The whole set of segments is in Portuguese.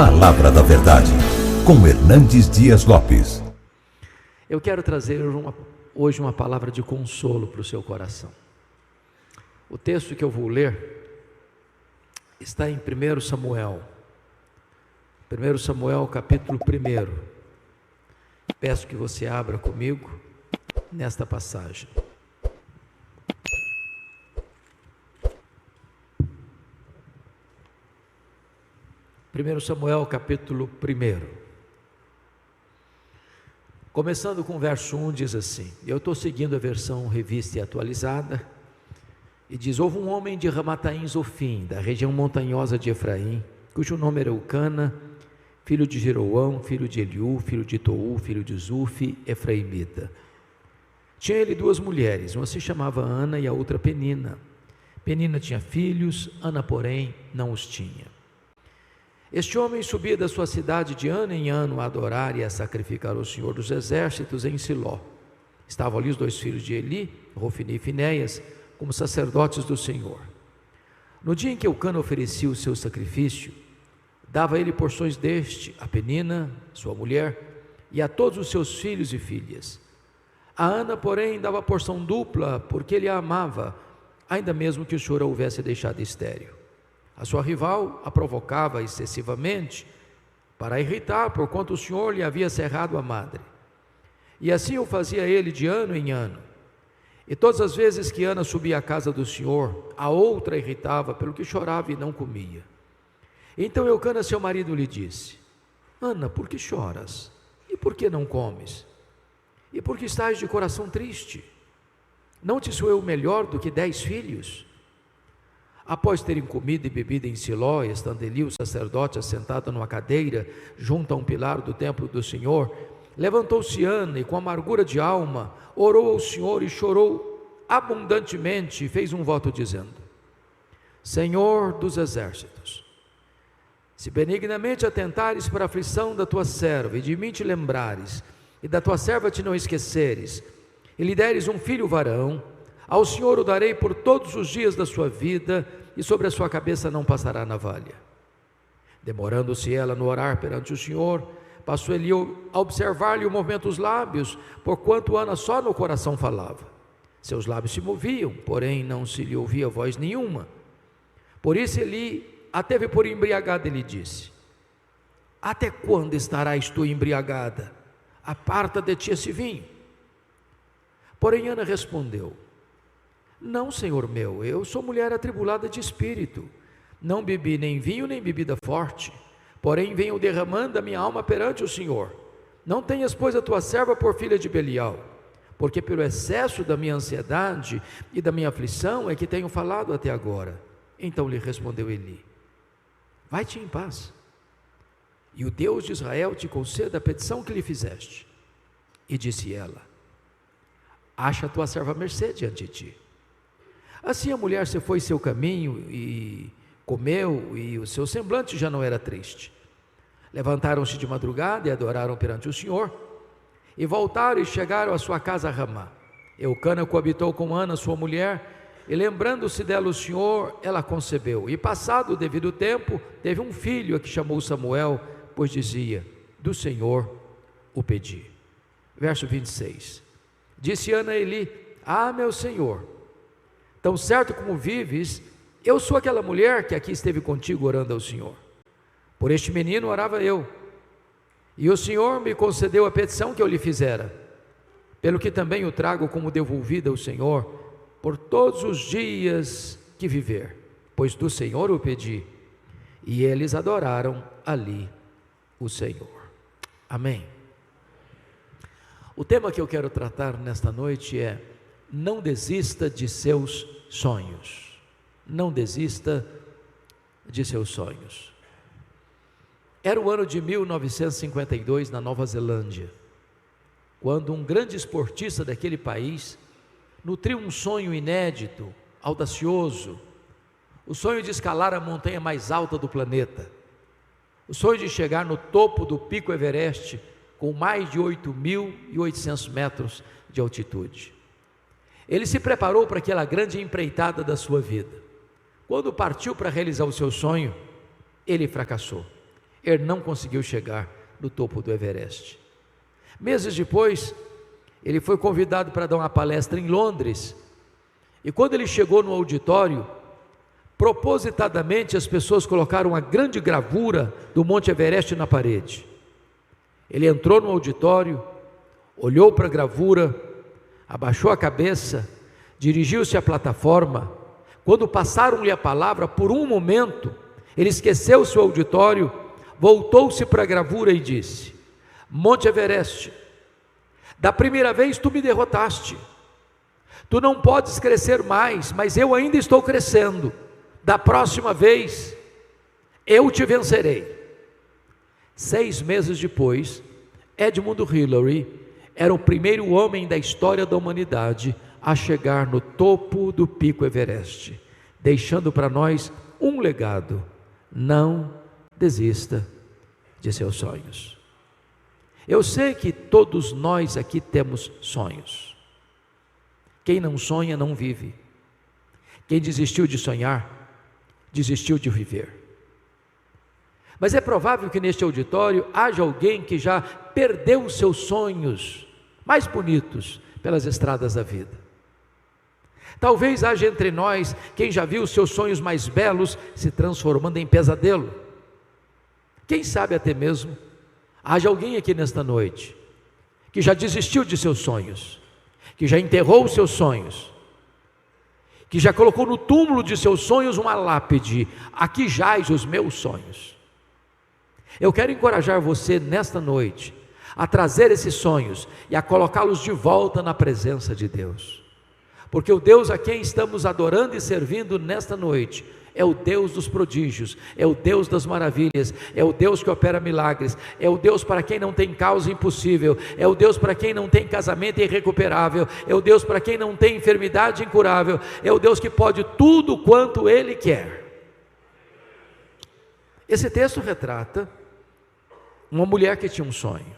Palavra da Verdade, com Hernandes Dias Lopes. Eu quero trazer hoje uma palavra de consolo para o seu coração. O texto que eu vou ler está em 1 Samuel. 1 Samuel capítulo 1. Peço que você abra comigo nesta passagem. Primeiro Samuel capítulo 1. Começando com o verso 1, diz assim, eu estou seguindo a versão revista e atualizada, e diz, houve um homem de Ramataim Zofim, da região montanhosa de Efraim, cujo nome era Eucana, filho de Jeroão, filho de Eliú, filho de Tou, filho de Zufi, efraimita. Tinha ele duas mulheres, uma se chamava Ana e a outra Penina. Penina tinha filhos, Ana, porém, não os tinha. Este homem subia da sua cidade de ano em ano a adorar e a sacrificar ao Senhor dos Exércitos em Siló. Estavam ali os dois filhos de Eli, Rofni e Finéias, como sacerdotes do Senhor. No dia em que Eucana oferecia o seu sacrifício, dava ele porções deste a Penina, sua mulher, e a todos os seus filhos e filhas. A Ana, porém, dava porção dupla, porque ele a amava, ainda mesmo que o Senhor a houvesse deixado estéril. A sua rival a provocava excessivamente para a irritar, porquanto o Senhor lhe havia cerrado a madre. E assim o fazia ele de ano em ano. E todas as vezes que Ana subia à casa do Senhor, a outra irritava, pelo que chorava e não comia. Então Eucana, seu marido, lhe disse, Ana, por que choras? E por que não comes? E por que estás de coração triste? Não te sou eu melhor do que 10 filhos? Após terem comido e bebido em Siló, estando Eli, o sacerdote, assentado numa cadeira, junto a um pilar do templo do Senhor, levantou-se Ana e, com amargura de alma, orou ao Senhor e chorou abundantemente, e fez um voto dizendo, Senhor dos exércitos, se benignamente atentares para a aflição da tua serva, e de mim te lembrares, e da tua serva te não esqueceres, e lhe deres um filho varão, ao Senhor o darei por todos os dias da sua vida, e sobre a sua cabeça não passará navalha. Demorando-se ela no orar perante o Senhor, passou Eli a observar-lhe o movimento dos lábios, porquanto Ana só no coração falava. Seus lábios se moviam, porém não se lhe ouvia voz nenhuma. Por isso Eli a teve por embriagada e lhe disse, até quando estarás tu embriagada? Aparta de ti esse vinho. Porém Ana respondeu, não, Senhor meu, eu sou mulher atribulada de espírito, não bebi nem vinho nem bebida forte, porém venho derramando a minha alma perante o Senhor. Não tenhas, pois, a tua serva por filha de Belial, porque pelo excesso da minha ansiedade e da minha aflição é que tenho falado até agora. Então lhe respondeu Eli, vai-te em paz, e o Deus de Israel te conceda a petição que lhe fizeste. E disse ela, acha a tua serva mercê diante de ti. Assim a mulher se foi seu caminho e comeu, e o seu semblante já não era triste. Levantaram-se de madrugada e adoraram perante o Senhor, e voltaram e chegaram à sua casa a Ramá. Eucana coabitou com Ana, sua mulher, e lembrando-se dela o Senhor, ela concebeu, e passado o devido tempo, teve um filho, a que chamou Samuel, pois dizia, do Senhor o pedi. Verso 26, disse Ana a Eli, meu Senhor, tão certo como vives, eu sou aquela mulher que aqui esteve contigo orando ao Senhor. Por este menino orava eu, e o Senhor me concedeu a petição que eu lhe fizera, pelo que também o trago como devolvida ao Senhor, por todos os dias que viver, pois do Senhor o pedi, e eles adoraram ali o Senhor. Amém. O tema que eu quero tratar nesta noite é, não desista de seus sonhos. Não desista de seus sonhos. Era o ano de 1952 na Nova Zelândia, quando um grande esportista daquele país nutriu um sonho inédito, audacioso, o sonho de escalar a montanha mais alta do planeta, o sonho de chegar no topo do Pico Everest com mais de 8.800 metros de altitude. Ele se preparou para aquela grande empreitada da sua vida. Quando partiu para realizar o seu sonho, ele fracassou. Ele não conseguiu chegar no topo do Everest. Meses depois, ele foi convidado para dar uma palestra em Londres, e quando ele chegou no auditório, propositadamente as pessoas colocaram uma grande gravura do Monte Everest na parede. Ele entrou no auditório, olhou para a gravura, abaixou a cabeça, dirigiu-se à plataforma. Quando passaram-lhe a palavra, por um momento, ele esqueceu seu auditório, voltou-se para a gravura e disse: Monte Everest, da primeira vez tu me derrotaste, tu não podes crescer mais, mas eu ainda estou crescendo, da próxima vez eu te vencerei. 6 meses depois, Edmund Hillary era o primeiro homem da história da humanidade a chegar no topo do pico Everest, deixando para nós um legado: não desista de seus sonhos. Eu sei que todos nós aqui temos sonhos. Quem não sonha não vive. Quem desistiu de sonhar, desistiu de viver. Mas é provável que neste auditório haja alguém que já perdeu os seus sonhos mais bonitos pelas estradas da vida. Talvez haja entre nós quem já viu os seus sonhos mais belos se transformando em pesadelo. Quem sabe até mesmo haja alguém aqui nesta noite que já desistiu de seus sonhos, que já enterrou os seus sonhos, que já colocou no túmulo de seus sonhos uma lápide: aqui jaz os meus sonhos. Eu quero encorajar você nesta noite a trazer esses sonhos e a colocá-los de volta na presença de Deus, porque o Deus a quem estamos adorando e servindo nesta noite é o Deus dos prodígios, é o Deus das maravilhas, é o Deus que opera milagres, é o Deus para quem não tem causa impossível, é o Deus para quem não tem casamento irrecuperável, é o Deus para quem não tem enfermidade incurável, é o Deus que pode tudo quanto Ele quer. Esse texto retrata uma mulher que tinha um sonho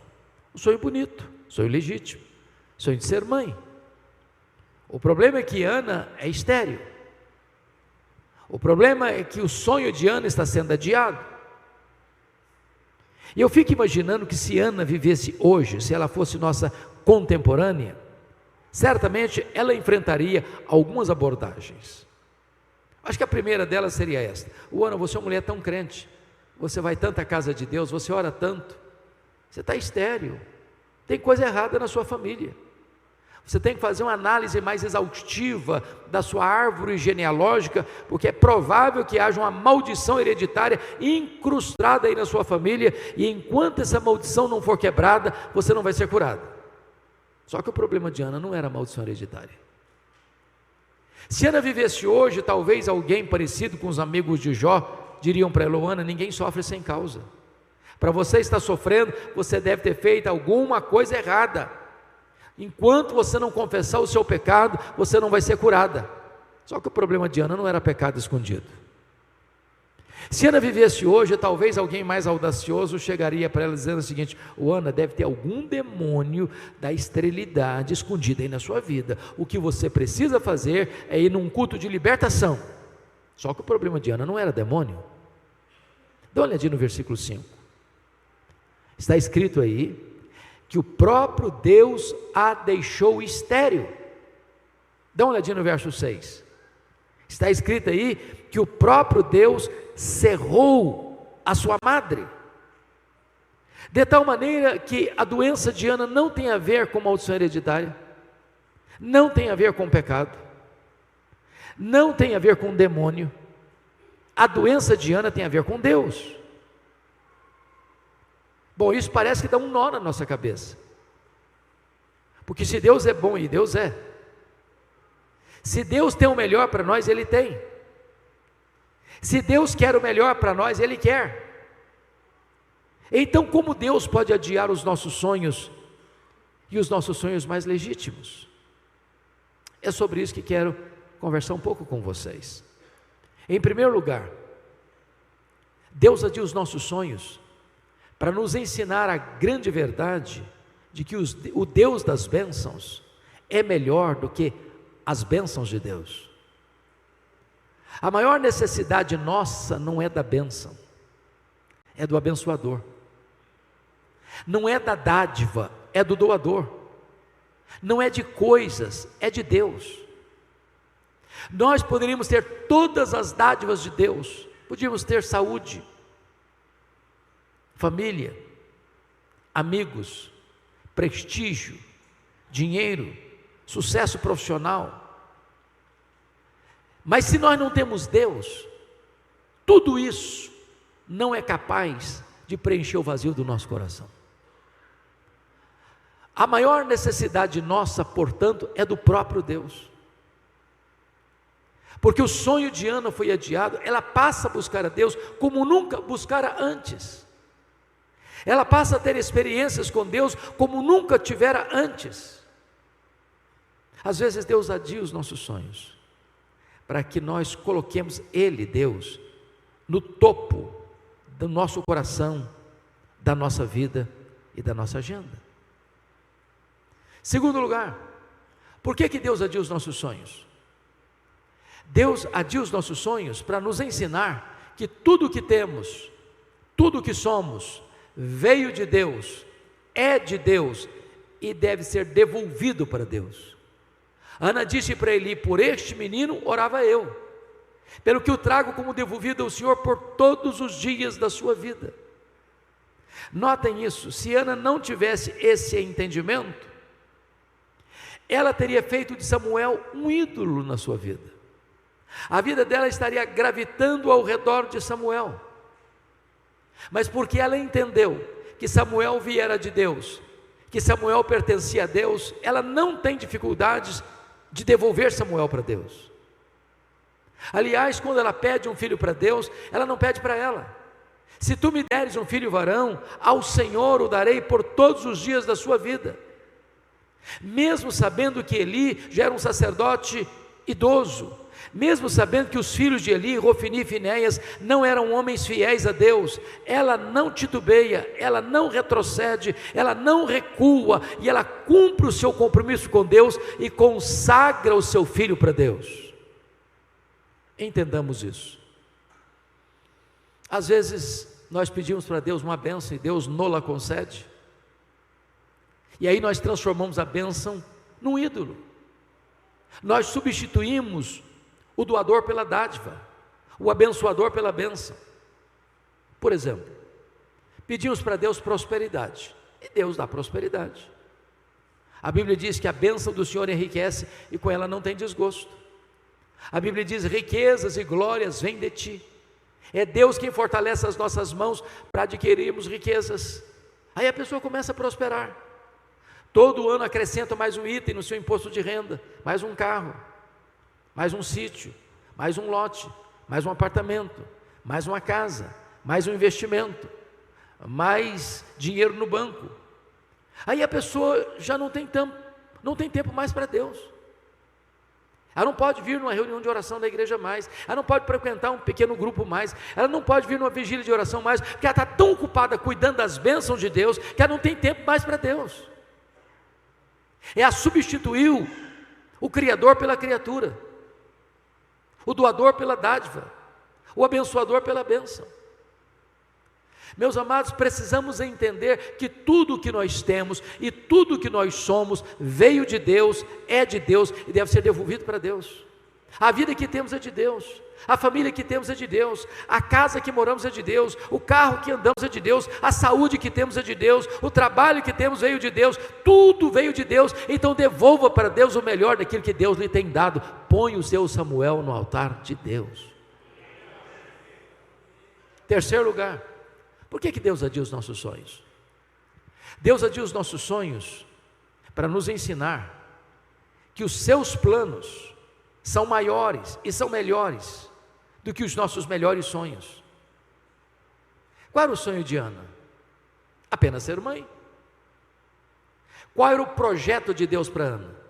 bonito, um sonho legítimo, sonho de ser mãe. O problema é que Ana é estéril. O problema é que o sonho de Ana está sendo adiado. E eu fico imaginando que se Ana vivesse hoje, se ela fosse nossa contemporânea, certamente ela enfrentaria algumas abordagens. Acho que a primeira delas seria esta: Ana, você é uma mulher tão crente, você vai tanto à casa de Deus, você ora tanto, você está estéril, tem coisa errada na sua família. Você tem que fazer uma análise mais exaustiva da sua árvore genealógica, porque é provável que haja uma maldição hereditária incrustada aí na sua família, e enquanto essa maldição não for quebrada, você não vai ser curado. Só que o problema de Ana não era a maldição hereditária. Se Ana vivesse hoje, talvez alguém parecido com os amigos de Jó diriam para ela: Ana, ninguém sofre sem causa. Para você estar sofrendo, você deve ter feito alguma coisa errada. Enquanto você não confessar o seu pecado, você não vai ser curada. Só que o problema de Ana não era pecado escondido. Se Ana vivesse hoje, talvez alguém mais audacioso chegaria para ela dizendo o seguinte: Ana, deve ter algum demônio da esterilidade escondido aí na sua vida. O que você precisa fazer é ir num culto de libertação. Só que o problema de Ana não era demônio. Dá uma olhadinha no versículo 5. Está escrito aí que o próprio Deus a deixou estéril. Dá uma olhadinha no verso 6. Está escrito aí que o próprio Deus cerrou a sua madre, de tal maneira que a doença de Ana não tem a ver com maldição hereditária, não tem a ver com pecado, não tem a ver com demônio. A doença de Ana tem a ver com Deus. Bom, isso parece que dá um nó na nossa cabeça, porque se Deus é bom, e Deus é, se Deus tem o melhor para nós, Ele tem. Se Deus quer o melhor para nós, Ele quer. Então, como Deus pode adiar os nossos sonhos, e os nossos sonhos mais legítimos? É sobre isso que quero conversar um pouco com vocês. Em primeiro lugar, Deus adia os nossos sonhos para nos ensinar a grande verdade de que o Deus das bênçãos é melhor do que as bênçãos de Deus. A maior necessidade nossa não é da bênção, é do abençoador. Não é da dádiva, é do doador. Não é de coisas, é de Deus. Nós poderíamos ter todas as dádivas de Deus, podíamos ter saúde, família, amigos, prestígio, dinheiro, sucesso profissional. Mas se nós não temos Deus, tudo isso não é capaz de preencher o vazio do nosso coração. A maior necessidade nossa, portanto, é do próprio Deus. Porque o sonho de Ana foi adiado, ela passa a buscar a Deus como nunca buscara antes. Ela passa a ter experiências com Deus como nunca tivera antes. Às vezes Deus adia os nossos sonhos, para que nós coloquemos Ele, Deus, no topo do nosso coração, da nossa vida e da nossa agenda. Segundo lugar, por que Deus adia os nossos sonhos? Deus adia os nossos sonhos para nos ensinar que tudo o que temos, tudo o que somos, veio de Deus, é de Deus e deve ser devolvido para Deus. Ana disse para Eli: por este menino orava eu, pelo que o trago como devolvido ao Senhor por todos os dias da sua vida. Notem isso, se Ana não tivesse esse entendimento, ela teria feito de Samuel um ídolo na sua vida. A vida dela estaria gravitando ao redor de Samuel. Mas porque ela entendeu que Samuel viera de Deus, que Samuel pertencia a Deus, ela não tem dificuldades de devolver Samuel para Deus. Aliás, quando ela pede um filho para Deus, ela não pede para ela. Se tu me deres um filho varão, ao Senhor o darei por todos os dias da sua vida. Mesmo sabendo que Eli já era um sacerdote idoso, mesmo sabendo que os filhos de Eli, Rofini e Finéias, não eram homens fiéis a Deus, ela não titubeia, ela não retrocede, ela não recua, e ela cumpre o seu compromisso com Deus e consagra o seu filho para Deus. Entendamos isso. Às vezes nós pedimos para Deus uma bênção e Deus nola concede, e aí nós transformamos a bênção num ídolo. Nós substituímos o doador pela dádiva, o abençoador pela bênção. Por exemplo, pedimos para Deus prosperidade, e Deus dá prosperidade. A Bíblia diz que a bênção do Senhor enriquece e com ela não tem desgosto. A Bíblia diz: riquezas e glórias vêm de ti. É Deus quem fortalece as nossas mãos para adquirirmos riquezas. Aí a pessoa começa a prosperar. Todo ano acrescenta mais um item no seu imposto de renda, mais um carro, mais um sítio, mais um lote, mais um apartamento, mais uma casa, mais um investimento, mais dinheiro no banco. Aí a pessoa já não tem tempo mais para Deus. Ela não pode vir numa reunião de oração da igreja mais, ela não pode frequentar um pequeno grupo mais, ela não pode vir numa vigília de oração mais, porque ela está tão ocupada cuidando das bênçãos de Deus, que ela não tem tempo mais para Deus. Ela substituiu o Criador pela criatura, o doador pela dádiva, o abençoador pela bênção. Meus amados, precisamos entender que tudo o que nós temos e tudo o que nós somos veio de Deus, é de Deus e deve ser devolvido para Deus. A vida que temos é de Deus, a família que temos é de Deus, a casa que moramos é de Deus, o carro que andamos é de Deus, a saúde que temos é de Deus, o trabalho que temos veio de Deus, tudo veio de Deus. Então devolva para Deus o melhor daquilo que Deus lhe tem dado. Põe o seu Samuel no altar de Deus. Terceiro lugar, por que Deus adia os nossos sonhos? Deus adia os nossos sonhos para nos ensinar que os seus planos são maiores e são melhores do que os nossos melhores sonhos. Qual era o sonho de Ana? Apenas ser mãe. Qual era o projeto de Deus para Ana?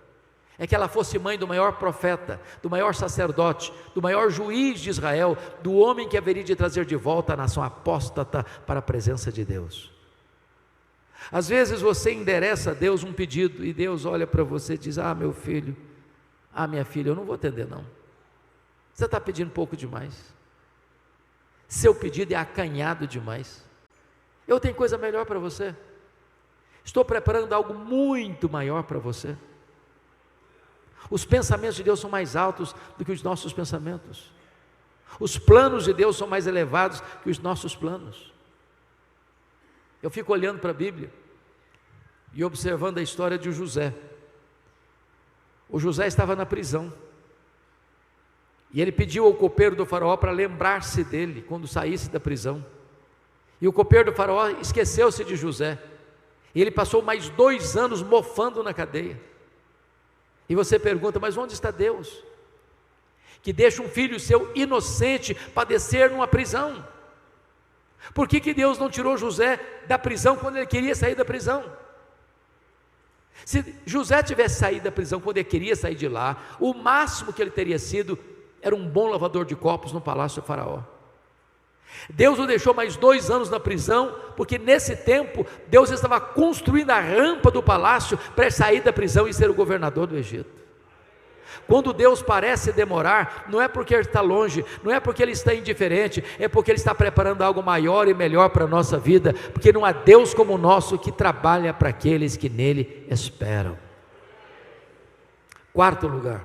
É que ela fosse mãe do maior profeta, do maior sacerdote, do maior juiz de Israel, do homem que haveria de trazer de volta a nação apóstata para a presença de Deus. Às vezes você endereça a Deus um pedido e Deus olha para você e diz: ah, meu filho, ah, minha filha, eu não vou atender não, você está pedindo pouco demais, seu pedido é acanhado demais, Eu tenho coisa melhor para você. Estou preparando algo muito maior para você. Os pensamentos de Deus são mais altos do que os nossos pensamentos. Os planos de Deus são mais elevados que os nossos planos. Eu fico olhando para a Bíblia e observando a história de José. O José estava na prisão. E ele pediu ao copeiro do faraó para lembrar-se dele quando saísse da prisão. E o copeiro do faraó esqueceu-se de José. E ele passou mais 2 anos mofando na cadeia. E você pergunta, mas onde está Deus? Que deixa um filho seu inocente padecer numa prisão. Por que Deus não tirou José da prisão quando ele queria sair da prisão? Se José tivesse saído da prisão quando ele queria sair de lá, o máximo que ele teria sido era um bom lavador de copos no palácio do faraó. Deus o deixou mais 2 anos na prisão, porque nesse tempo Deus estava construindo a rampa do palácio para sair da prisão e ser o governador do Egito. Quando Deus parece demorar, não é porque Ele está longe, não é porque Ele está indiferente, é porque Ele está preparando algo maior e melhor para a nossa vida, porque não há Deus como o nosso que trabalha para aqueles que nele esperam. 4º lugar,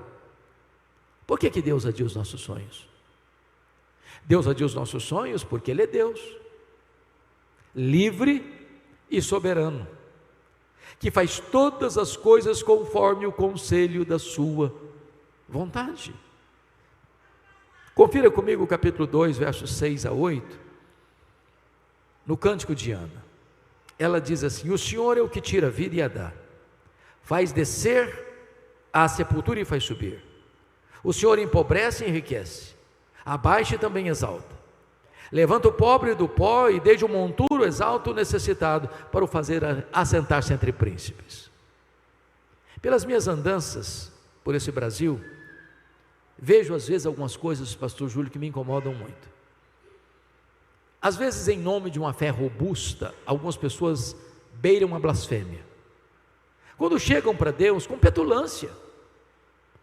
por que Deus adia os nossos sonhos? Deus adia os nossos sonhos porque Ele é Deus, livre e soberano, que faz todas as coisas conforme o conselho da sua vontade. Confira comigo o capítulo 2, versos 6 a 8, no Cântico de Ana. Ela diz assim: o Senhor é o que tira a vida e a dá, faz descer à sepultura e faz subir. O Senhor empobrece e enriquece, abaixa e também exalta. Levanta o pobre do pó e desde o monturo exalta o necessitado, para o fazer assentar-se entre príncipes. Pelas minhas andanças por esse Brasil, vejo às vezes algumas coisas, pastor Júlio, que me incomodam muito. Às vezes, em nome de uma fé robusta, algumas pessoas beiram a blasfêmia. Quando chegam para Deus com petulância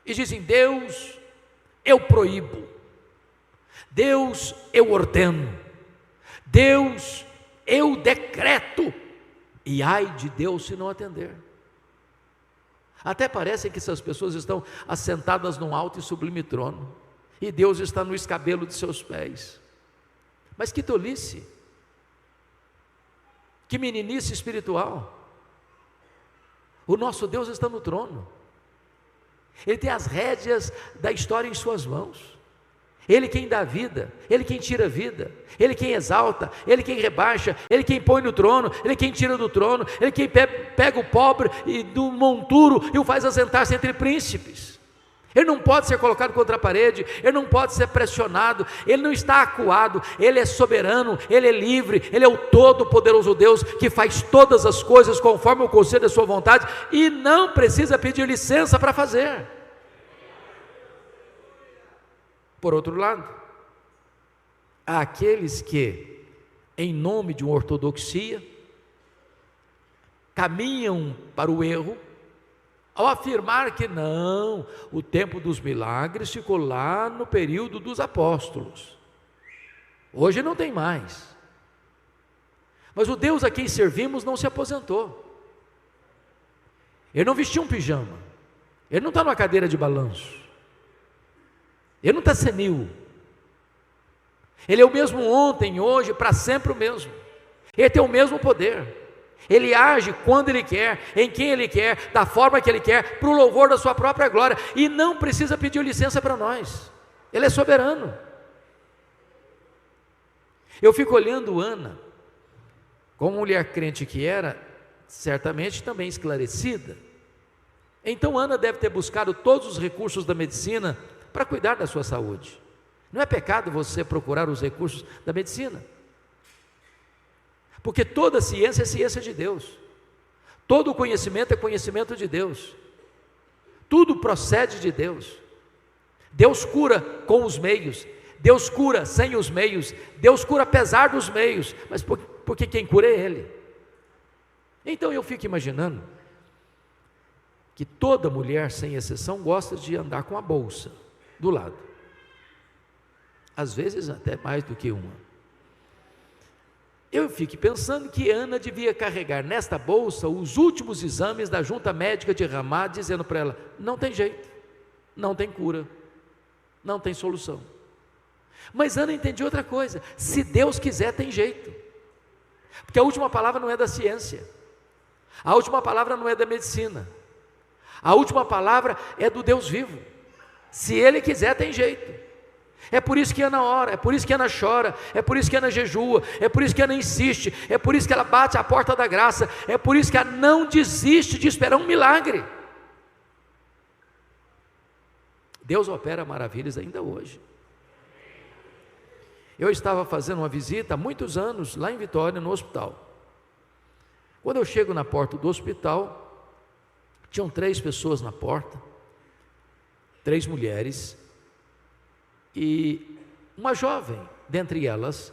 e dizem: Deus, eu proíbo, Deus, eu ordeno, Deus, eu decreto, e ai de Deus se não atender. Até parece que essas pessoas estão assentadas num alto e sublime trono, e Deus está no escabelo de seus pés. Mas que tolice, que meninice espiritual. O nosso Deus está no trono, Ele tem as rédeas da história em suas mãos. Ele quem dá vida, Ele quem tira vida, Ele quem exalta, Ele quem rebaixa, Ele quem põe no trono, Ele quem tira do trono, Ele quem pega o pobre e do monturo e o faz assentar-se entre príncipes. Ele não pode ser colocado contra a parede, Ele não pode ser pressionado, Ele não está acuado, Ele é soberano, Ele é livre, Ele é o todo-poderoso Deus que faz todas as coisas conforme o conselho da sua vontade e não precisa pedir licença para fazer. Por outro lado, há aqueles que, em nome de uma ortodoxia, caminham para o erro, ao afirmar que não, o tempo dos milagres ficou lá no período dos apóstolos, hoje não tem mais. Mas o Deus a quem servimos não se aposentou, Ele não vestiu um pijama, Ele não está numa cadeira de balanço, Ele não está senil, Ele é o mesmo ontem, hoje, para sempre o mesmo. Ele tem o mesmo poder, Ele age quando Ele quer, em quem Ele quer, da forma que Ele quer, para o louvor da sua própria glória, e não precisa pedir licença para nós, Ele é soberano. Eu fico olhando Ana, como mulher crente que era, certamente também esclarecida. Então Ana deve ter buscado todos os recursos da medicina para cuidar da sua saúde. Não é pecado você procurar os recursos da medicina, porque toda ciência é ciência de Deus, todo conhecimento é conhecimento de Deus, tudo procede de Deus. Deus cura com os meios, Deus cura sem os meios, Deus cura apesar dos meios, mas porque quem cura é Ele. Então eu fico imaginando que toda mulher, sem exceção, gosta de andar com a bolsa do lado, às vezes até mais do que uma. Eu fiquei pensando que Ana devia carregar nesta bolsa os últimos exames da junta médica de Ramá, dizendo para ela: não tem jeito, não tem cura, não tem solução. Mas Ana entendia outra coisa: se Deus quiser, tem jeito, porque a última palavra não é da ciência, a última palavra não é da medicina, a última palavra é do Deus vivo. Se Ele quiser, tem jeito. É por isso que Ana ora, é por isso que Ana chora, é por isso que Ana jejua, é por isso que Ana insiste, é por isso que ela bate à porta da graça, é por isso que ela não desiste de esperar um milagre. Deus opera maravilhas ainda hoje. Eu estava fazendo uma visita há muitos anos lá em Vitória, no hospital. Quando eu chego na porta do hospital, tinham 3 pessoas na porta, 3 mulheres, e uma jovem, dentre elas,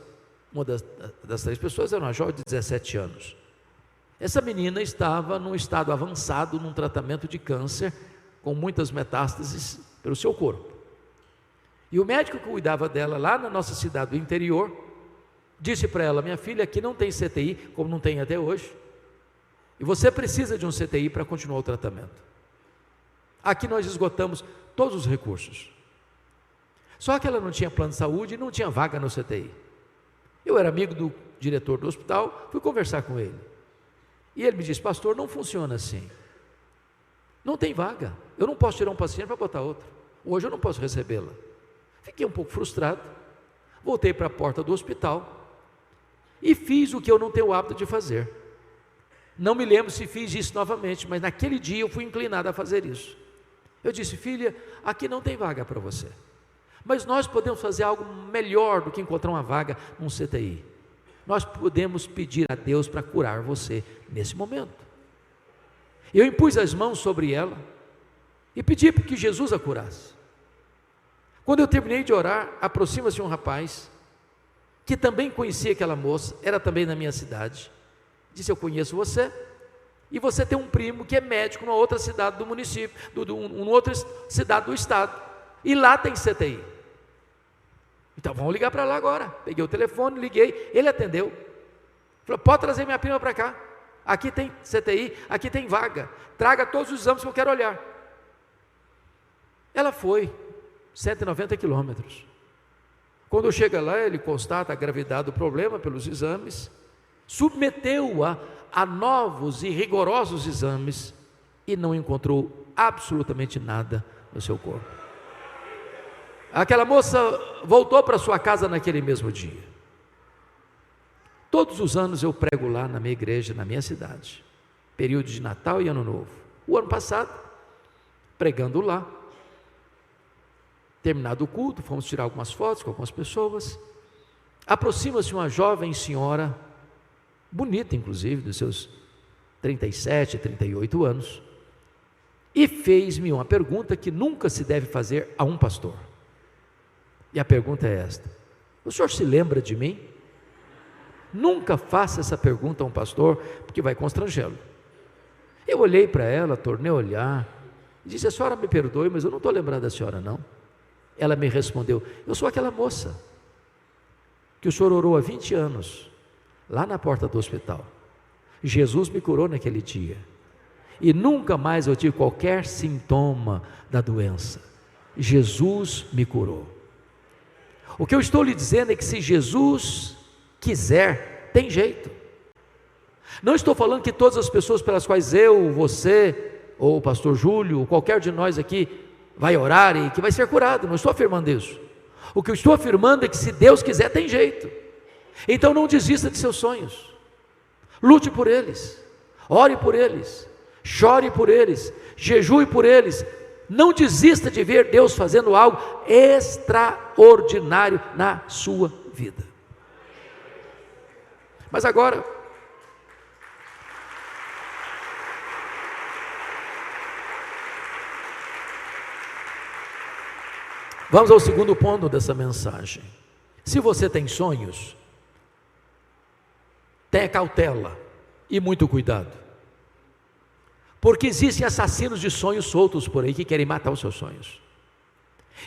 uma das 3 pessoas era uma jovem de 17 anos. Essa menina estava num estado avançado, num tratamento de câncer, com muitas metástases pelo seu corpo. E o médico que cuidava dela lá na nossa cidade do interior, disse para ela: minha filha, aqui não tem CTI, como não tem até hoje, e você precisa de um CTI para continuar o tratamento. Aqui nós esgotamos todos os recursos. Só que ela não tinha plano de saúde e não tinha vaga no CTI. Eu era amigo do diretor do hospital, fui conversar com ele. E ele me disse: pastor, não funciona assim. Não tem vaga. Eu não posso tirar um paciente para botar outro. Hoje eu não posso recebê-la. Fiquei um pouco frustrado. Voltei para a porta do hospital e fiz o que eu não tenho o hábito de fazer. Não me lembro se fiz isso novamente, mas naquele dia eu fui inclinado a fazer isso. Eu disse: filha, aqui não tem vaga para você, mas nós podemos fazer algo melhor do que encontrar uma vaga num CTI. Nós podemos pedir a Deus para curar você nesse momento. Eu impus as mãos sobre ela e pedi para que Jesus a curasse. Quando eu terminei de orar, aproxima-se um rapaz que também conhecia aquela moça, era também na minha cidade. Disse: eu conheço você, e você tem um primo que é médico numa outra cidade do município, numa outra cidade do estado, e lá tem CTI. Então vamos ligar para lá agora. Peguei o telefone, liguei, ele atendeu. Falou: pode trazer minha prima para cá, aqui tem CTI, aqui tem vaga, traga todos os exames que eu quero olhar. Ela foi 190 quilômetros. Quando chega lá, ele constata a gravidade do problema pelos exames, submeteu-a a novos e rigorosos exames e não encontrou absolutamente nada no seu corpo. Aquela moça voltou para sua casa naquele mesmo dia. Todos os anos eu prego lá na minha igreja, na minha cidade, período de Natal e Ano Novo. O ano passado, pregando lá, terminado o culto, fomos tirar algumas fotos com algumas pessoas. Aproxima-se uma jovem senhora, bonita inclusive, dos seus 37, 38 anos, e fez-me uma pergunta que nunca se deve fazer a um pastor. E a pergunta é esta: o senhor se lembra de mim? Nunca faça essa pergunta a um pastor, porque vai constrangê-lo. Eu olhei para ela, tornei a olhar, e disse: a senhora me perdoe, mas eu não estou lembrado da senhora não. Ela me respondeu: eu sou aquela moça que o senhor orou há 20 anos, lá na porta do hospital. Jesus me curou naquele dia, e nunca mais eu tive qualquer sintoma da doença. Jesus me curou. O que eu estou lhe dizendo é que se Jesus quiser, tem jeito. Não estou falando que todas as pessoas pelas quais eu, você, ou o pastor Júlio, ou qualquer de nós aqui vai orar e que vai ser curado. Não estou afirmando isso. O que eu estou afirmando é que se Deus quiser, tem jeito. Então não desista de seus sonhos. Lute por eles, ore por eles, chore por eles, jejue por eles. Não desista de ver Deus fazendo algo extraordinário na sua vida. Mas agora, vamos ao segundo ponto dessa mensagem. Se você tem sonhos, tenha cautela e muito cuidado, porque existem assassinos de sonhos soltos por aí que querem matar os seus sonhos.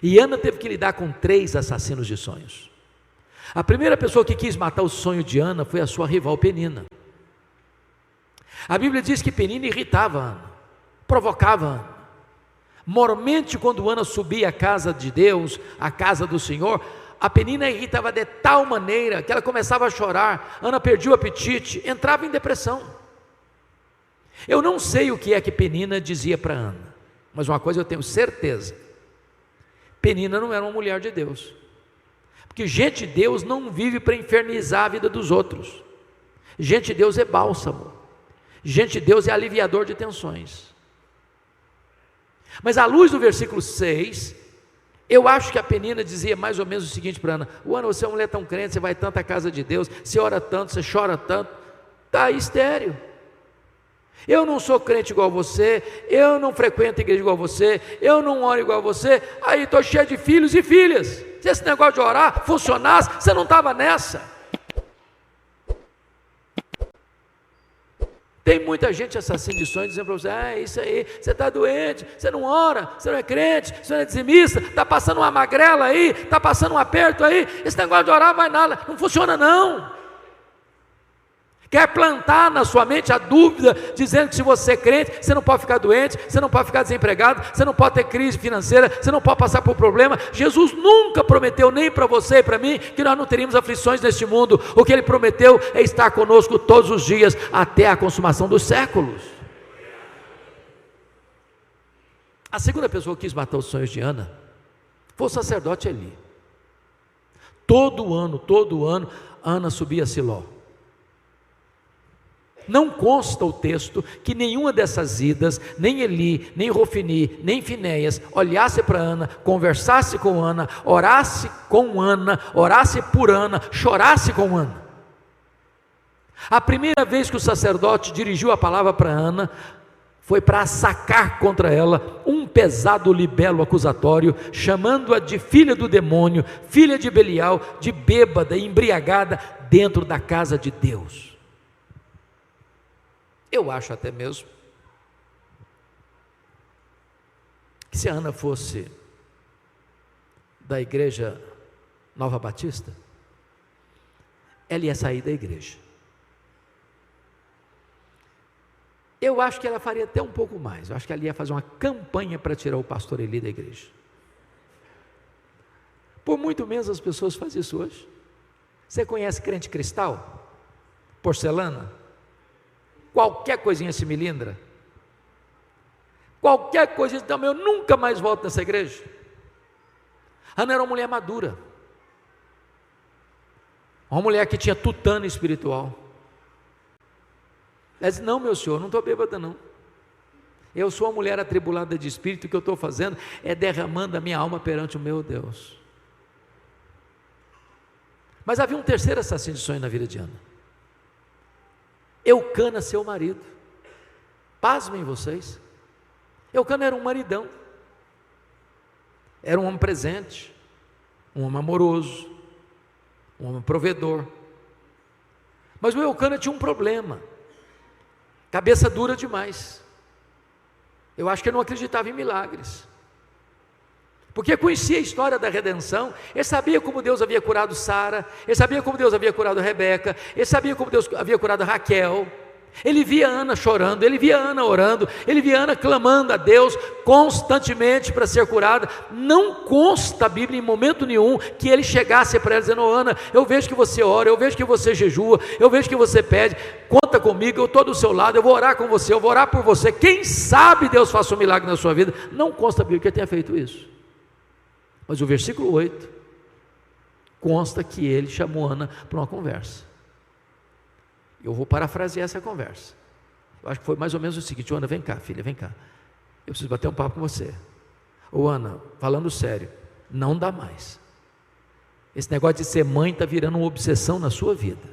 E Ana teve que lidar com 3 assassinos de sonhos. A primeira pessoa que quis matar o sonho de Ana foi a sua rival Penina. A Bíblia diz que Penina irritava Ana, provocava Ana. Mormente, quando Ana subia à casa de Deus, à casa do Senhor, a Penina irritava de tal maneira que ela começava a chorar. Ana perdia o apetite, entrava em depressão. Eu não sei o que é que Penina dizia para Ana, mas uma coisa eu tenho certeza: Penina não era uma mulher de Deus, porque gente de Deus não vive para infernizar a vida dos outros. Gente de Deus é bálsamo, gente de Deus é aliviador de tensões. Mas à luz do versículo 6, eu acho que a Penina dizia mais ou menos o seguinte para Ana: Ana, você é uma mulher tão crente, você vai tanto à casa de Deus, você ora tanto, você chora tanto, está aí estéril. Eu não sou crente igual você, eu não frequento a igreja igual você, eu não oro igual você, aí estou cheio de filhos e filhas. Se esse negócio de orar funcionasse, você não estava nessa. Tem muita gente assassina de sonhos dizendo para você: isso aí, você está doente, você não ora, você não é crente, você não é dizimista, está passando uma magrela aí, está passando um aperto aí, esse negócio de orar vai nada, não funciona não. Quer plantar na sua mente a dúvida, dizendo que se você é crente, você não pode ficar doente, você não pode ficar desempregado, você não pode ter crise financeira, você não pode passar por problema. Jesus nunca prometeu, nem para você e para mim, que nós não teríamos aflições neste mundo. O que Ele prometeu é estar conosco todos os dias, até a consumação dos séculos. A segunda pessoa que quis matar os sonhos de Ana foi o sacerdote Eli. Todo ano, Ana subia a Siló. Não consta o texto que nenhuma dessas idas, nem Eli, nem Rofini, nem Finéias, olhasse para Ana, conversasse com Ana, orasse com Ana, orasse por Ana, chorasse com Ana. A primeira vez que o sacerdote dirigiu a palavra para Ana, foi para sacar contra ela um pesado libelo acusatório, chamando-a de filha do demônio, filha de Belial, de bêbada e embriagada dentro da casa de Deus. Eu acho até mesmo que se a Ana fosse da igreja Nova Batista, ela ia sair da igreja. Eu acho que ela faria até um pouco mais. Eu acho que ela ia fazer uma campanha para tirar o pastor Eli da igreja. Por muito menos as pessoas fazem isso hoje. Você conhece crente cristal? Porcelana? Qualquer coisinha se melindra, qualquer coisinha, então eu nunca mais volto nessa igreja. Ana era uma mulher madura, uma mulher que tinha tutano espiritual. Ela disse: não, meu senhor, não estou bêbada não, eu sou uma mulher atribulada de espírito, o que eu estou fazendo é derramando a minha alma perante o meu Deus. Mas havia um terceiro assassino de sonho na vida de Ana: Eucana, seu marido. Pasmem vocês, Eucana era um maridão, era um homem presente, um homem amoroso, um homem provedor. Mas o Eucana tinha um problema: cabeça dura demais. Eu acho que ele não acreditava em milagres, porque conhecia a história da redenção. Ele sabia como Deus havia curado Sara, ele sabia como Deus havia curado Rebeca, ele sabia como Deus havia curado Raquel. Ele via Ana chorando, ele via Ana orando, ele via Ana clamando a Deus constantemente para ser curada. Não consta a Bíblia em momento nenhum que ele chegasse para ela dizendo: oh, Ana, eu vejo que você ora, eu vejo que você jejua, eu vejo que você pede, conta comigo, eu estou do seu lado, eu vou orar com você, eu vou orar por você, quem sabe Deus faça um milagre na sua vida. Não consta a Bíblia que ele tenha feito isso. Mas o versículo 8 consta que ele chamou Ana para uma conversa. Eu vou parafrasear essa conversa. Eu acho que foi mais ou menos o seguinte: Ana, vem cá, filha, vem cá, eu preciso bater um papo com você. Ô Ana, falando sério, não dá mais. Esse negócio de ser mãe está virando uma obsessão na sua vida.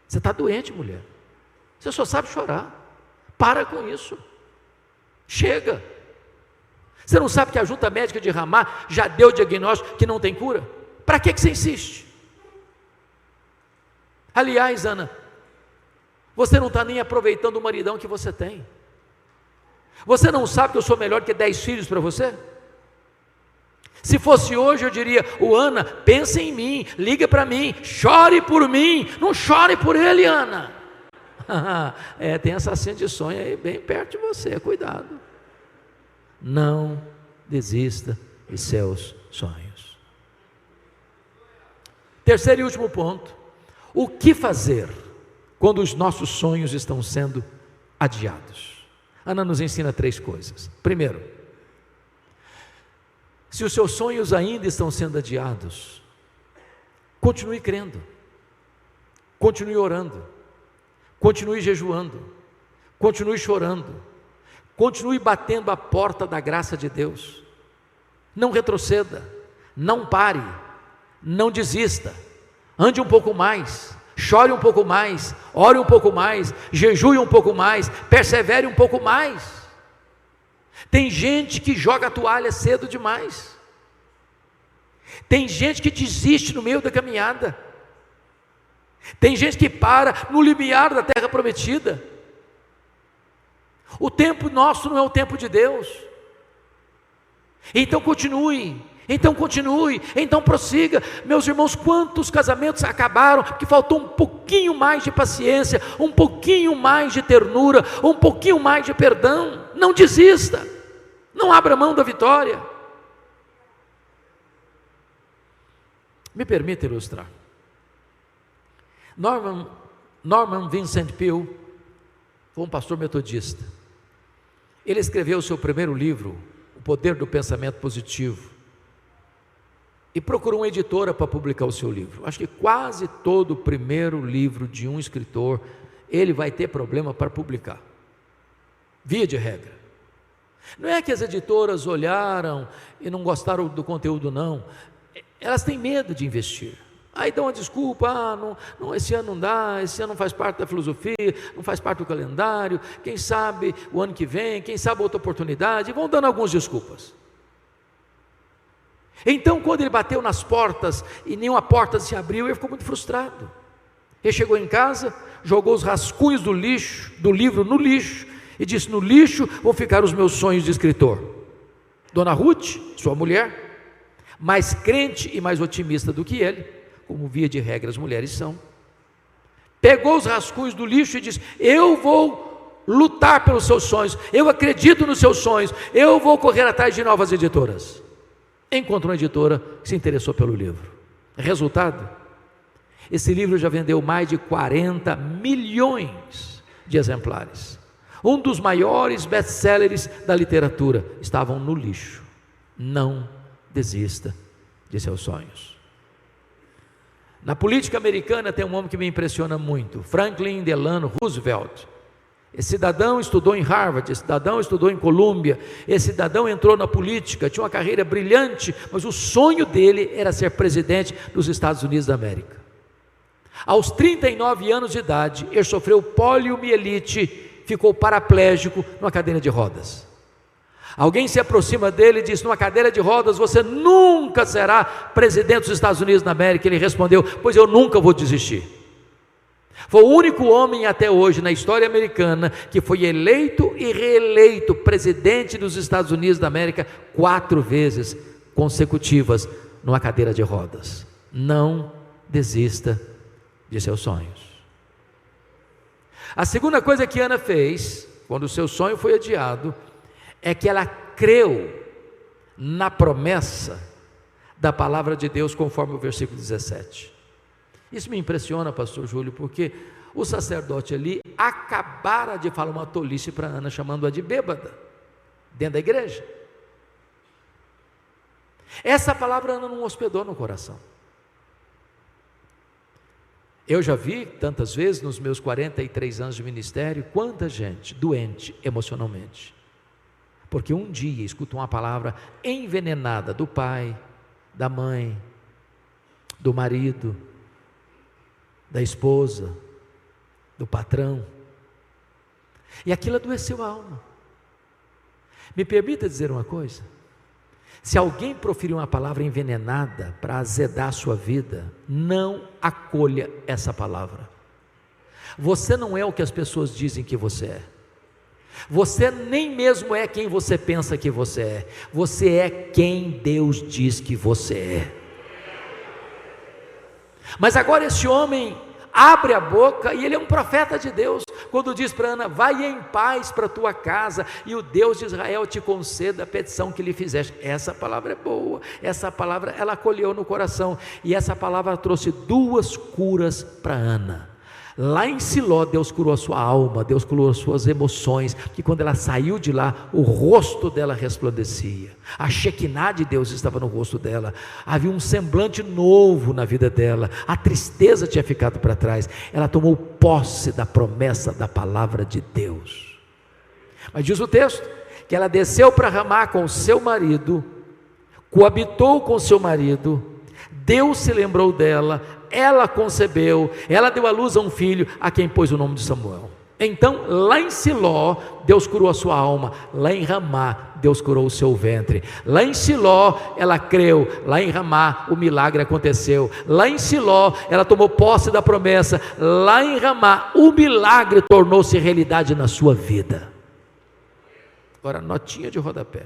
Você está doente, mulher, você só sabe chorar. Para com isso, chega. Você não sabe que a junta médica de Ramá já deu o diagnóstico que não tem cura? Para que você insiste? Aliás, Ana, você não está nem aproveitando o maridão que você tem. Você não sabe que eu sou melhor que 10 filhos para você? Se fosse hoje eu diria: Ana, pense em mim, liga para mim, chore por mim, não chore por ele, Ana. Tem assassino de sonho aí bem perto de você, cuidado. Não desista de seus sonhos. Terceiro e último ponto: o que fazer quando os nossos sonhos estão sendo adiados? Ana nos ensina 3 coisas. Primeiro, se os seus sonhos ainda estão sendo adiados, continue crendo, continue orando, continue jejuando, continue chorando, continue batendo a porta da graça de Deus. Não retroceda, não pare, não desista, ande um pouco mais, chore um pouco mais, ore um pouco mais, jejue um pouco mais, persevere um pouco mais. Tem gente que joga a toalha cedo demais, tem gente que desiste no meio da caminhada, tem gente que para no limiar da terra prometida. O tempo nosso não é o tempo de Deus. Então continue, então prossiga. Meus irmãos, quantos casamentos acabaram porque faltou um pouquinho mais de paciência, um pouquinho mais de ternura, um pouquinho mais de perdão. Não desista, não abra mão da vitória. Me permita ilustrar. Norman Vincent Peale foi um pastor metodista. Ele escreveu o seu primeiro livro, O Poder do Pensamento Positivo, e procurou uma editora para publicar o seu livro. Acho que quase todo o primeiro livro de um escritor, ele vai ter problema para publicar, via de regra. Não é que as editoras olharam e não gostaram do conteúdo, não. Elas têm medo de investir. Aí dão uma desculpa: não, esse ano não dá, esse ano não faz parte da filosofia, não faz parte do calendário, quem sabe o ano que vem, quem sabe outra oportunidade, e vão dando algumas desculpas. Então, quando ele bateu nas portas e nenhuma porta se abriu, ele ficou muito frustrado. Ele chegou em casa, jogou os rascunhos do livro no lixo, e disse: no lixo vão ficar os meus sonhos de escritor. Dona Ruth, sua mulher, mais crente e mais otimista do que ele, como via de regra as mulheres são, pegou os rascunhos do lixo e disse: eu vou lutar pelos seus sonhos, eu acredito nos seus sonhos, eu vou correr atrás de novas editoras. Encontrou uma editora que se interessou pelo livro. Resultado: esse livro já vendeu mais de 40 milhões de exemplares. Um dos maiores best-sellers da literatura. Estavam no lixo. Não desista de seus sonhos. Na política americana tem um homem que me impressiona muito, Franklin Delano Roosevelt. Esse cidadão estudou em Harvard, esse cidadão estudou em Columbia, esse cidadão entrou na política, tinha uma carreira brilhante, mas o sonho dele era ser presidente dos Estados Unidos da América. Aos 39 anos de idade, ele sofreu poliomielite, ficou paraplégico numa cadeira de rodas. Alguém se aproxima dele e diz: numa cadeira de rodas você nunca será presidente dos Estados Unidos da América. Ele respondeu: pois eu nunca vou desistir. Foi o único homem até hoje na história americana que foi eleito e reeleito presidente dos Estados Unidos da América 4 vezes consecutivas numa cadeira de rodas. Não desista de seus sonhos. A segunda coisa que Ana fez quando o seu sonho foi adiado é que ela creu na promessa da palavra de Deus, conforme o versículo 17. Isso me impressiona, pastor Júlio, porque o sacerdote ali acabara de falar uma tolice para Ana, chamando-a de bêbada, dentro da igreja. Essa palavra Ana não hospedou no coração. Eu já vi tantas vezes nos meus 43 anos de ministério, quanta gente doente emocionalmente, porque um dia escutou uma palavra envenenada do pai, da mãe, do marido, da esposa, do patrão, e aquilo adoeceu a alma. Me permita dizer uma coisa: se alguém proferir uma palavra envenenada para azedar a sua vida, não acolha essa palavra. Você não é o que as pessoas dizem que você é. Você nem mesmo é quem você pensa que você é quem Deus diz que você é. Mas agora esse homem abre a boca, e ele é um profeta de Deus, quando diz para Ana: vai em paz para a tua casa, e o Deus de Israel te conceda a petição que lhe fizeste. Essa palavra é boa, essa palavra ela acolheu no coração, e essa palavra trouxe 2 curas para Ana. Lá em Siló, Deus curou a sua alma, Deus curou as suas emoções, que quando ela saiu de lá, o rosto dela resplandecia, a Shekinah de Deus estava no rosto dela, havia um semblante novo na vida dela, a tristeza tinha ficado para trás, ela tomou posse da promessa da palavra de Deus. Mas diz o texto, que ela desceu para Ramá com seu marido, coabitou com seu marido, Deus se lembrou dela, ela concebeu, ela deu à luz a um filho, a quem pôs o nome de Samuel. Então, lá em Siló, Deus curou a sua alma, lá em Ramá, Deus curou o seu ventre. Lá em Siló, ela creu, lá em Ramá, o milagre aconteceu. Lá em Siló, ela tomou posse da promessa, lá em Ramá, o milagre tornou-se realidade na sua vida. Agora, notinha de rodapé.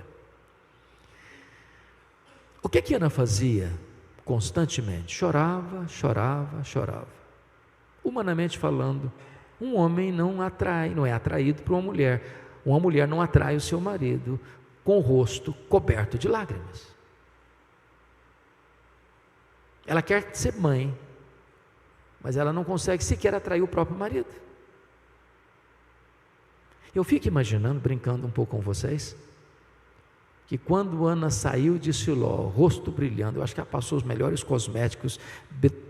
O que Ana fazia? Constantemente, chorava. Humanamente falando, um homem não é atraído por uma mulher não atrai o seu marido com o rosto coberto de lágrimas. Ela quer ser mãe, mas ela não consegue sequer atrair o próprio marido. Eu fico imaginando, brincando um pouco com vocês, que quando Ana saiu de Siló, rosto brilhando, eu acho que ela passou os melhores cosméticos,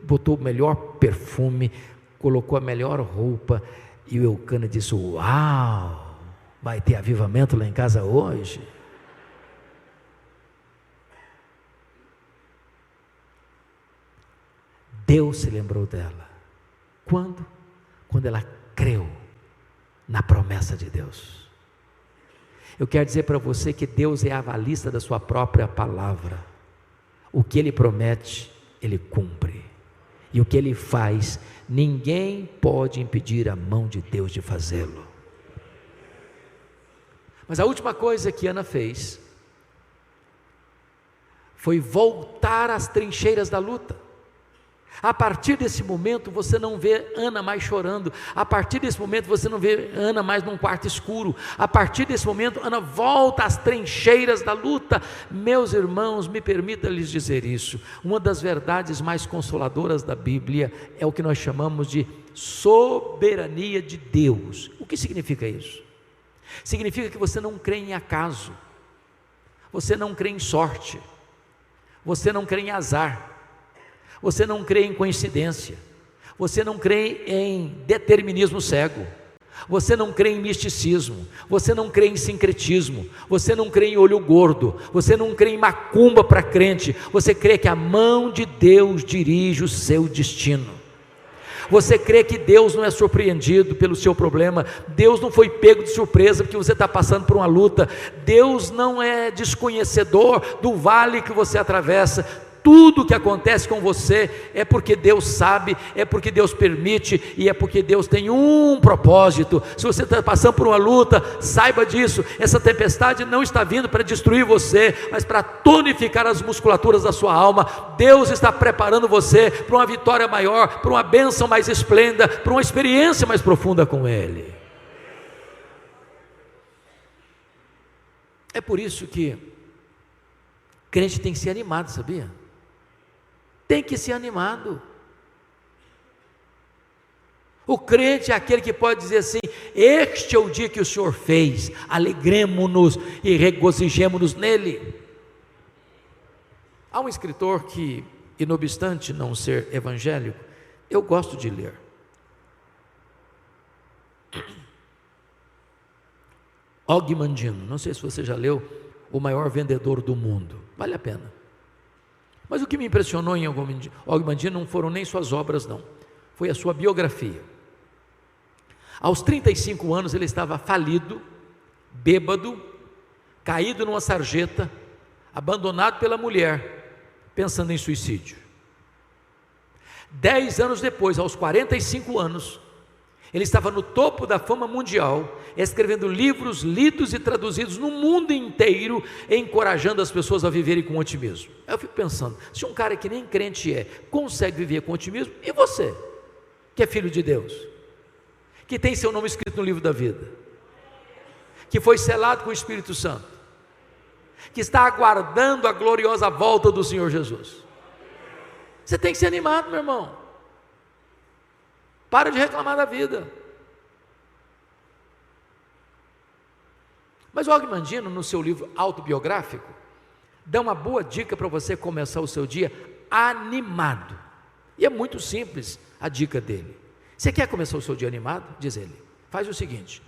botou o melhor perfume, colocou a melhor roupa, e o Eucana disse: uau, vai ter avivamento lá em casa hoje? Deus se lembrou dela. Quando? Quando ela creu na promessa de Deus. Eu quero dizer para você que Deus é avalista da sua própria palavra. O que Ele promete, Ele cumpre. E o que Ele faz, ninguém pode impedir a mão de Deus de fazê-lo. Mas a última coisa que Ana fez foi voltar às trincheiras da luta. A partir desse momento você não vê Ana mais chorando, a partir desse momento você não vê Ana mais num quarto escuro, a partir desse momento Ana volta às trincheiras da luta. Meus irmãos, me permita lhes dizer isso, uma das verdades mais consoladoras da Bíblia é o que nós chamamos de soberania de Deus. O que significa isso? Significa que você não crê em acaso, você não crê em sorte, você não crê em azar, você não crê em coincidência, você não crê em determinismo cego, você não crê em misticismo, você não crê em sincretismo, você não crê em olho gordo, você não crê em macumba para crente, você crê que a mão de Deus dirige o seu destino. Você crê que Deus não é surpreendido pelo seu problema, Deus não foi pego de surpresa porque você está passando por uma luta, Deus não é desconhecedor do vale que você atravessa. Tudo que acontece com você é porque Deus sabe, é porque Deus permite e é porque Deus tem um propósito. Se você está passando por uma luta, saiba disso, essa tempestade não está vindo para destruir você, mas para tonificar as musculaturas da sua alma. Deus está preparando você para uma vitória maior, para uma bênção mais esplêndida, para uma experiência mais profunda com Ele. É por isso que crente tem que ser animado, sabia? Tem que ser animado. O crente é aquele que pode dizer assim: este é o dia que o Senhor fez, alegremo-nos e regozijemo-nos nele. Há um escritor que, e não obstante não ser evangélico, eu gosto de ler. Og Mandino, não sei se você já leu O Maior Vendedor do Mundo, vale a pena. Mas o que me impressionou em Og Mandino não foram nem suas obras não, foi a sua biografia. Aos 35 anos ele estava falido, bêbado, caído numa sarjeta, abandonado pela mulher, pensando em suicídio. 10 anos depois, aos 45 anos, Ele estava no topo da fama mundial, escrevendo livros lidos e traduzidos no mundo inteiro, encorajando as pessoas a viverem com otimismo. Aí eu fico pensando, se um cara que nem crente consegue viver com otimismo, e você, que é filho de Deus, que tem seu nome escrito no livro da vida, que foi selado com o Espírito Santo, que está aguardando a gloriosa volta do Senhor Jesus? Você tem que ser animado, meu irmão. Para de reclamar da vida. Mas o Og Mandino, no seu livro autobiográfico, dá uma boa dica para você começar o seu dia animado. E é muito simples a dica dele. Você quer começar o seu dia animado? Diz ele, faz o seguinte: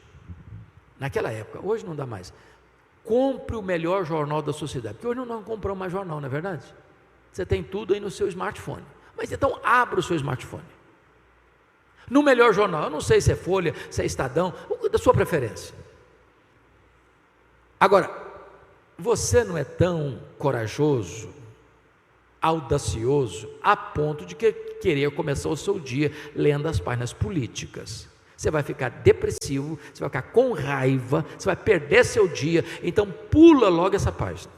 naquela época, hoje não dá mais, compre o melhor jornal da sociedade, porque hoje não compramos mais jornal, não é verdade? Você tem tudo aí no seu smartphone. Mas então abra o seu smartphone no melhor jornal, eu não sei se é Folha, se é Estadão, da sua preferência. Agora, você não é tão corajoso, audacioso, a ponto de querer começar o seu dia lendo as páginas políticas. Você vai ficar depressivo, você vai ficar com raiva, você vai perder seu dia, então pula logo essa página.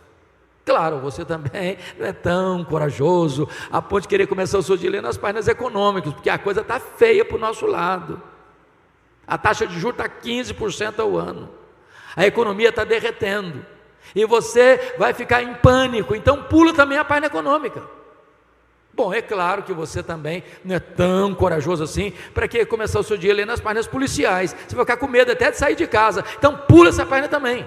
Claro, você também não é tão corajoso a ponto de querer começar o seu dia lendo as páginas econômicas, porque a coisa está feia para o nosso lado. A taxa de juros está 15% ao ano, a economia está derretendo, e você vai ficar em pânico, então pula também a página econômica. Bom, é claro que você também não é tão corajoso assim para que começar o seu dia lendo as páginas policiais, você vai ficar com medo até de sair de casa, então pula essa página também.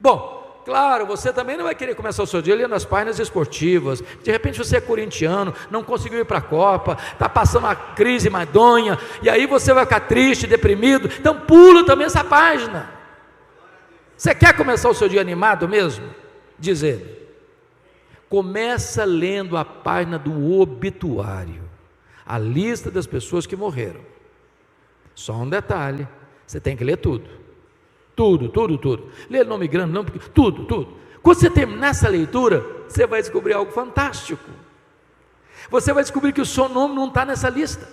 Bom, claro, você também não vai querer começar o seu dia lendo as páginas esportivas. De repente você é corintiano, não conseguiu ir para a Copa, está passando uma crise madonha, e aí você vai ficar triste, deprimido, então pula também essa página. Você quer começar o seu dia animado mesmo? Diz ele, começa lendo a página do obituário, a lista das pessoas que morreram. Só um detalhe, você tem que ler tudo. Tudo. Lê nome grande, não, porque tudo. Quando você terminar essa leitura, você vai descobrir algo fantástico. Você vai descobrir que o seu nome não está nessa lista.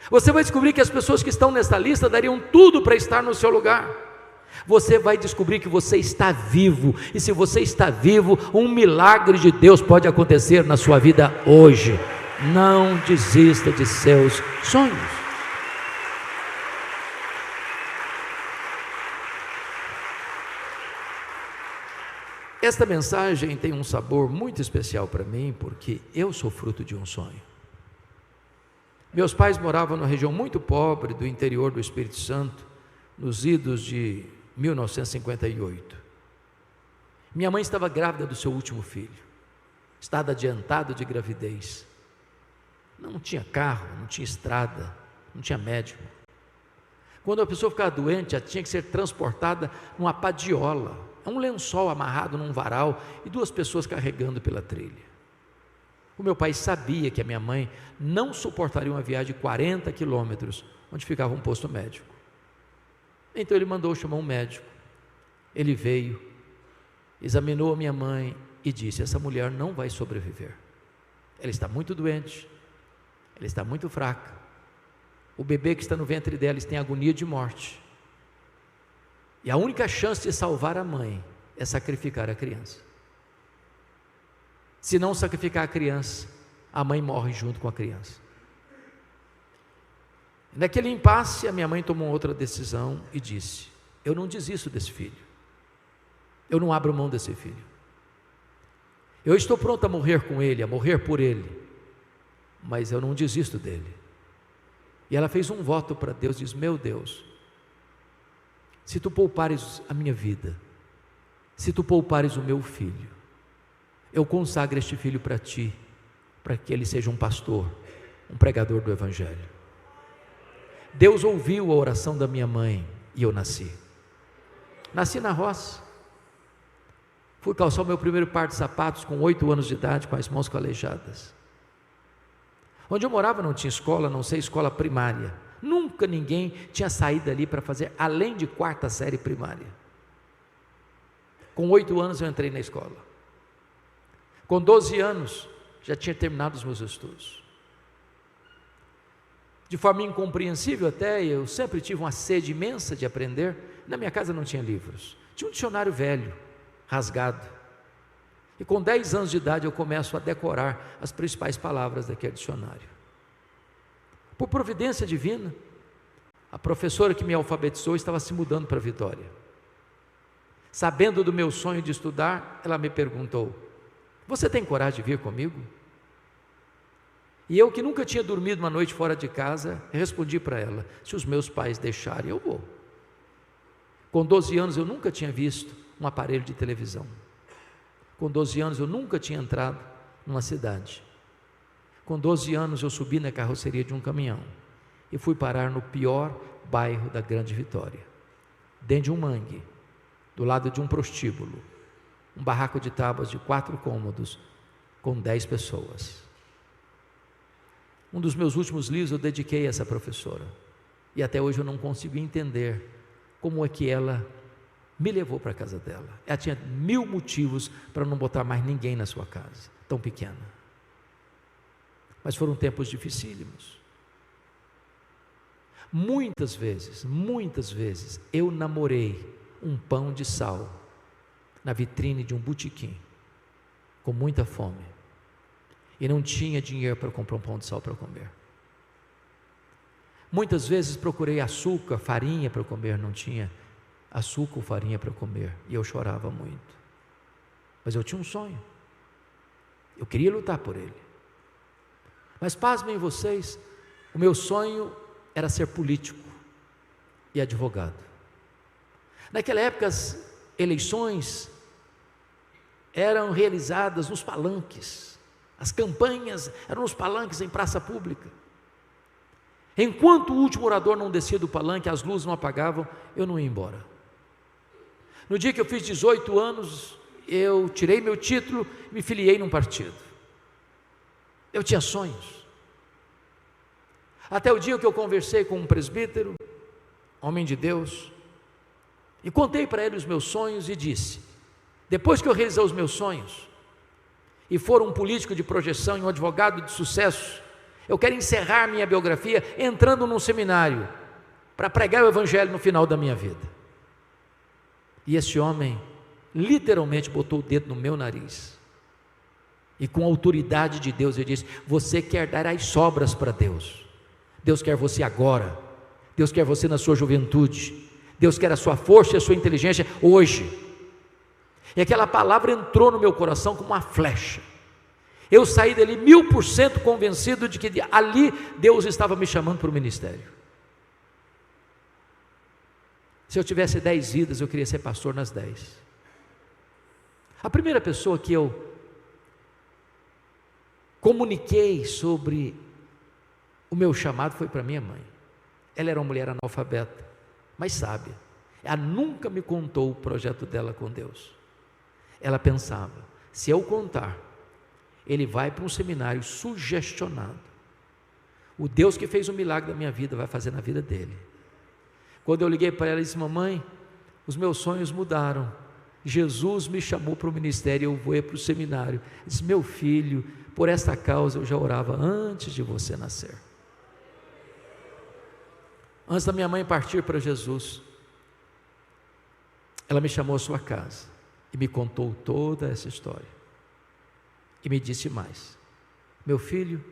Você vai descobrir que as pessoas que estão nessa lista dariam tudo para estar no seu lugar. Você vai descobrir que você está vivo, e se você está vivo, um milagre de Deus pode acontecer na sua vida hoje. Não desista de seus sonhos. Esta mensagem tem um sabor muito especial para mim, porque eu sou fruto de um sonho. Meus pais moravam numa região muito pobre do interior do Espírito Santo, nos idos de 1958. Minha mãe estava grávida do seu último filho, estado adiantado de gravidez. Não tinha carro, não tinha estrada, não tinha médico. Quando a pessoa ficava doente, ela tinha que ser transportada numa padiola, um lençol amarrado num varal e duas pessoas carregando pela trilha. O meu pai sabia que a minha mãe não suportaria uma viagem de 40 quilômetros, onde ficava um posto médico. Então ele mandou chamar um médico. Ele veio, examinou a minha mãe e disse: essa mulher não vai sobreviver. Ela está muito doente, ela está muito fraca. O bebê que está no ventre dela tem agonia de morte. E a única chance de salvar a mãe é sacrificar a criança. Se não sacrificar a criança, a mãe morre junto com a criança. Naquele impasse, a minha mãe tomou outra decisão e disse: eu não desisto desse filho, eu não abro mão desse filho, eu estou pronto a morrer com ele, a morrer por ele, mas eu não desisto dele. E ela fez um voto para Deus, diz: meu Deus, se tu poupares a minha vida, se tu poupares o meu filho, eu consagro este filho para ti, para que ele seja um pastor, um pregador do Evangelho. Deus ouviu a oração da minha mãe e eu nasci na roça. Fui calçar o meu primeiro par de sapatos com 8 anos de idade, com as mãos calejadas. Onde eu morava não tinha escola, não sei, escola primária. Nunca ninguém tinha saído dali para fazer além de 4ª série primária. Com 8 anos eu entrei na escola. Com 12 anos já tinha terminado os meus estudos. De forma incompreensível até, eu sempre tive uma sede imensa de aprender. Na minha casa não tinha livros, tinha um dicionário velho, rasgado. E com 10 anos de idade eu começo a decorar as principais palavras daquele dicionário. Por providência divina, a professora que me alfabetizou estava se mudando para Vitória. Sabendo do meu sonho de estudar, ela me perguntou: você tem coragem de vir comigo? E eu, que nunca tinha dormido uma noite fora de casa, respondi para ela: se os meus pais deixarem, eu vou. Com 12 anos eu nunca tinha visto um aparelho de televisão. Com 12 anos eu nunca tinha entrado numa cidade. Com 12 anos eu subi na carroceria de um caminhão e fui parar no pior bairro da Grande Vitória, dentro de um mangue, do lado de um prostíbulo, um barraco de tábuas de 4 cômodos, com 10 pessoas. Um dos meus últimos livros eu dediquei a essa professora, e até hoje eu não consigo entender como é que ela me levou para a casa dela. Ela tinha 1000 motivos para não botar mais ninguém na sua casa, tão pequena. Mas foram tempos dificílimos. Muitas vezes, eu namorei um pão de sal na vitrine de um botequim, com muita fome, e não tinha dinheiro para comprar um pão de sal para comer. Muitas vezes procurei açúcar, farinha para comer, não tinha açúcar ou farinha para comer, e eu chorava muito. Mas eu tinha um sonho, eu queria lutar por ele. Mas pasmem vocês, o meu sonho era ser político e advogado. Naquela época as eleições eram realizadas nos palanques, as campanhas eram nos palanques em praça pública. Enquanto o último orador não descia do palanque, as luzes não apagavam, eu não ia embora. No dia que eu fiz 18 anos, eu tirei meu título e me filiei num partido. Eu tinha sonhos. Até o dia que eu conversei com um presbítero, homem de Deus, e contei para ele os meus sonhos e disse: depois que eu realizar os meus sonhos e for um político de projeção e um advogado de sucesso, eu quero encerrar minha biografia entrando num seminário para pregar o evangelho no final da minha vida. E esse homem literalmente botou o dedo no meu nariz e com a autoridade de Deus ele disse: você quer dar as sobras para Deus. Deus quer você agora, Deus quer você na sua juventude, Deus quer a sua força e a sua inteligência hoje. E aquela palavra entrou no meu coração como uma flecha. Eu saí dali 1000% convencido de que ali Deus estava me chamando para o ministério. Se eu tivesse 10 vidas, eu queria ser pastor nas 10. A primeira pessoa que eu comuniquei sobre o meu chamado foi para minha mãe. Ela era uma mulher analfabeta, mas sábia. Ela nunca me contou o projeto dela com Deus. Ela pensava: se eu contar, ele vai para um seminário sugestionado. O Deus que fez o milagre da minha vida vai fazer na vida dele. Quando eu liguei para ela, ela disse: mamãe, os meus sonhos mudaram. Jesus me chamou para o ministério, eu vou para o seminário. Eu disse: meu filho, por esta causa eu já orava antes de você nascer. Antes da minha mãe partir para Jesus, ela me chamou à sua casa e me contou toda essa história. E me disse mais: meu filho,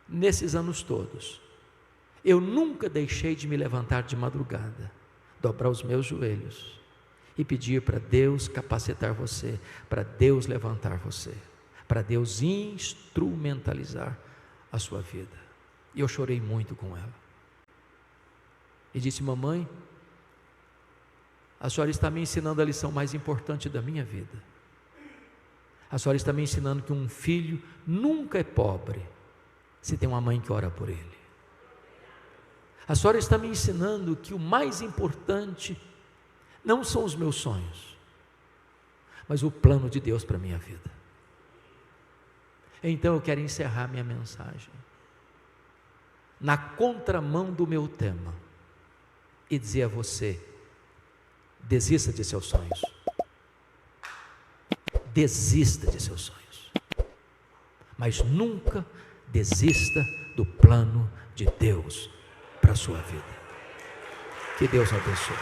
nesses anos todos, eu nunca deixei de me levantar de madrugada, dobrar os meus joelhos e pedir para Deus capacitar você, para Deus levantar você, para Deus instrumentalizar a sua vida. E eu chorei muito com ela. E disse: mamãe, a senhora está me ensinando a lição mais importante da minha vida. A senhora está me ensinando que um filho nunca é pobre se tem uma mãe que ora por ele. A senhora está me ensinando que o mais importante não são os meus sonhos, mas o plano de Deus para a minha vida. Então eu quero encerrar minha mensagem na contramão do meu tema e dizer a você: desista de seus sonhos. Desista de seus sonhos, mas nunca desista do plano de Deus para a sua vida. Que Deus abençoe.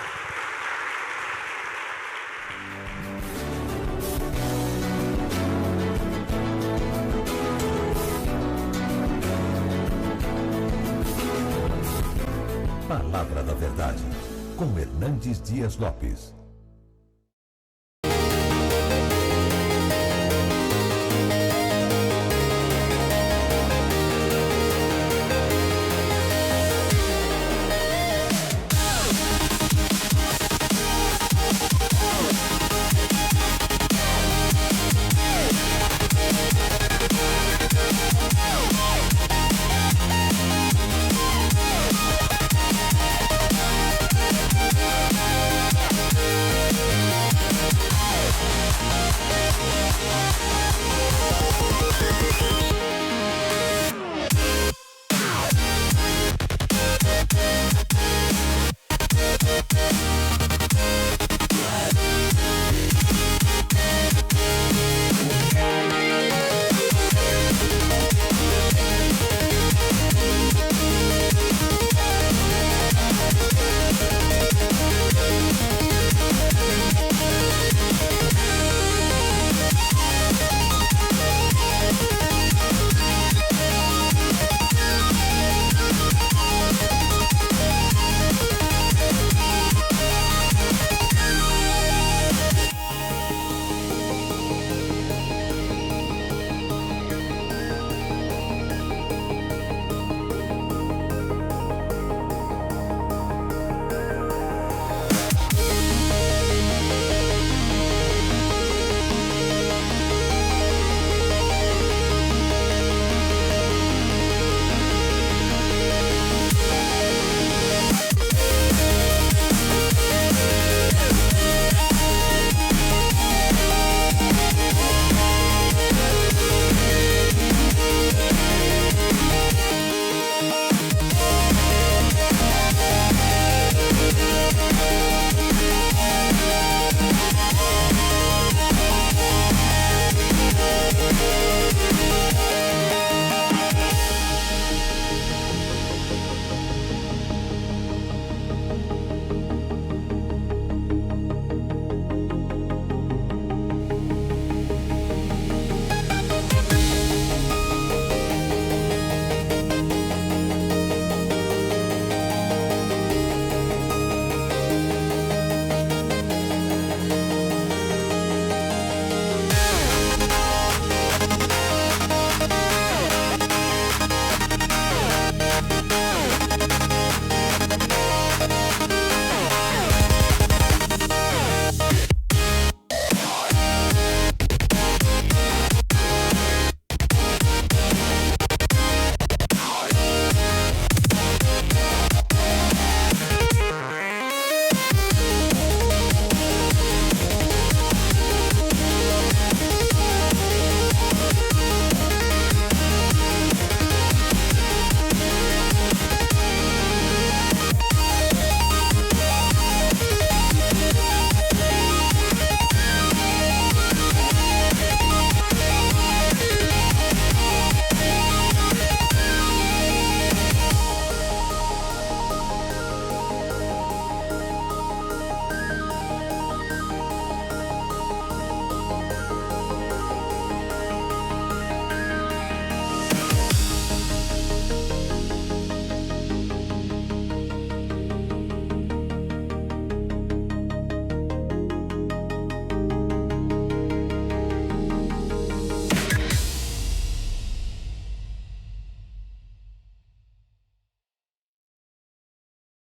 Palavra da Verdade, com Hernandes Dias Lopes.